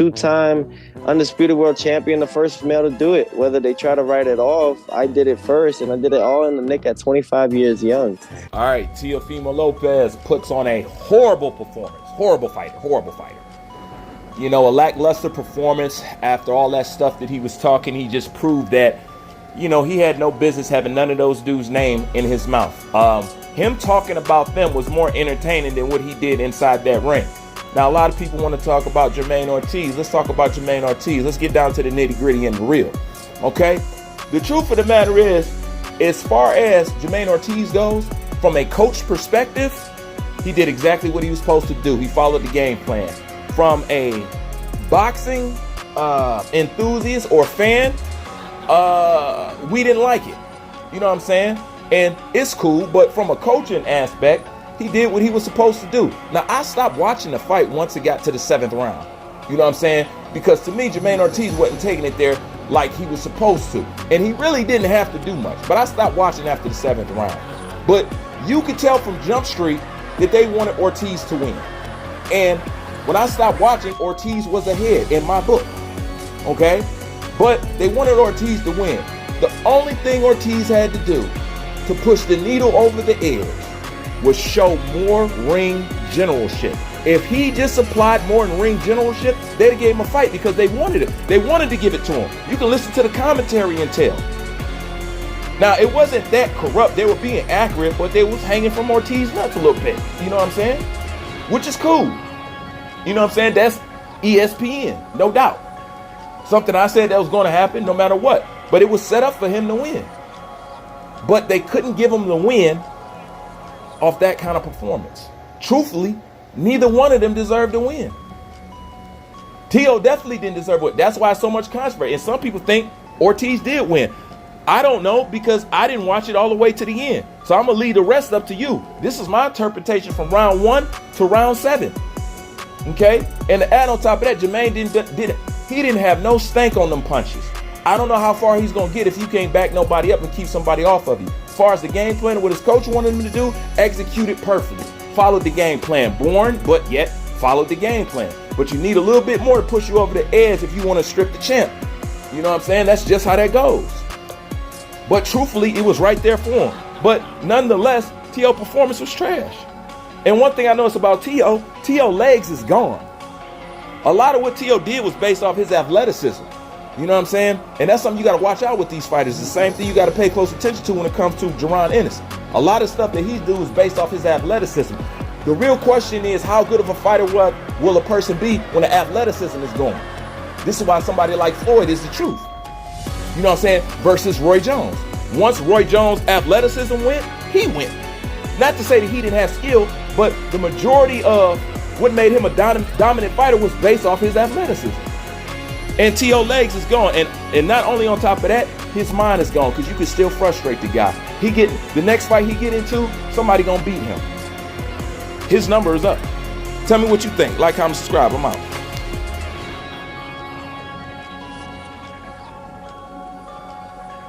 two-time undisputed world champion, the first male to do it. Whether they try to write it off, I did it first, and I did it all in the nick at 25 years young. All right, TEOFIMO Lopez puts on a horrible performance. Horrible fighter. You know, a lackluster performance. After all that stuff that he was talking, he just proved that, you know, he had no business having none of those dudes' name in his mouth. Him talking about them was more entertaining than what he did inside that ring. Now, a lot of people want to talk about Jermaine Ortiz. Let's talk about Jermaine Ortiz. Let's get down to the nitty-gritty and the real, okay? The truth of the matter is, as far as Jermaine Ortiz goes, from a coach perspective, he did exactly what he was supposed to do. He followed the game plan. From a boxing enthusiast or fan, we didn't like it. You know what I'm saying? And it's cool, but from a coaching aspect, he did what he was supposed to do. Now, I stopped watching the fight once it got to the 7th round. You know what I'm saying? Because to me, Jermaine Ortiz wasn't taking it there like he was supposed to. And he really didn't have to do much. But I stopped watching after the 7th round. But you could tell from Jump Street that they wanted Ortiz to win. And when I stopped watching, Ortiz was ahead in my book. Okay? But they wanted Ortiz to win. The only thing Ortiz had to do to push the needle over the edge was show more ring generalship. If he just applied more in ring generalship, they'd have gave him a fight because they wanted it. They wanted to give it to him. You can listen to the commentary and tell. Now, it wasn't that corrupt. They were being accurate, but they was hanging from Ortiz's nuts a little bit. You know what I'm saying? Which is cool. You know what I'm saying? That's ESPN, no doubt. Something I said that was going to happen no matter what. But it was set up for him to win. But they couldn't give him the win off that kind of performance. Truthfully, neither one of them deserved to win. T.O. definitely didn't deserve it. That's why so much controversy. And some people think Ortiz did win. I don't know because I didn't watch it all the way to the end. So I'm going to leave the rest up to you. This is my interpretation from round 1 to round 7. Okay? And to add on top of that, Jermaine didn't have no stank on them punches. I don't know how far he's going to get if you can't back nobody up and keep somebody off of you. As far as the game plan and what his coach wanted him to do, execute it perfectly. Followed the game plan. Boring, but yet followed the game plan. But you need a little bit more to push you over the edge if you want to strip the champ. You know what I'm saying? That's just how that goes. But truthfully, it was right there for him. But nonetheless, T.O. performance was trash. And one thing I noticed about T.O. legs is gone. A lot of what T.O. did was based off his athleticism. You know what I'm saying? And that's something you got to watch out with these fighters. The same thing you got to pay close attention to when it comes to Jaron Ennis. A lot of stuff that he do is based off his athleticism. The real question is, how good of a fighter will a person be when the athleticism is gone? This is why somebody like Floyd is the truth. You know what I'm saying? Versus Roy Jones. Once Roy Jones' athleticism went, he went. Not to say that he didn't have skill, but the majority of what made him a dominant fighter was based off his athleticism. And T.O. legs is gone. And not only on top of that, his mind is gone because you can still frustrate the guy. The next fight he get into, somebody gonna beat him. His number is up. Tell me what you think. Like, comment, subscribe. I'm out.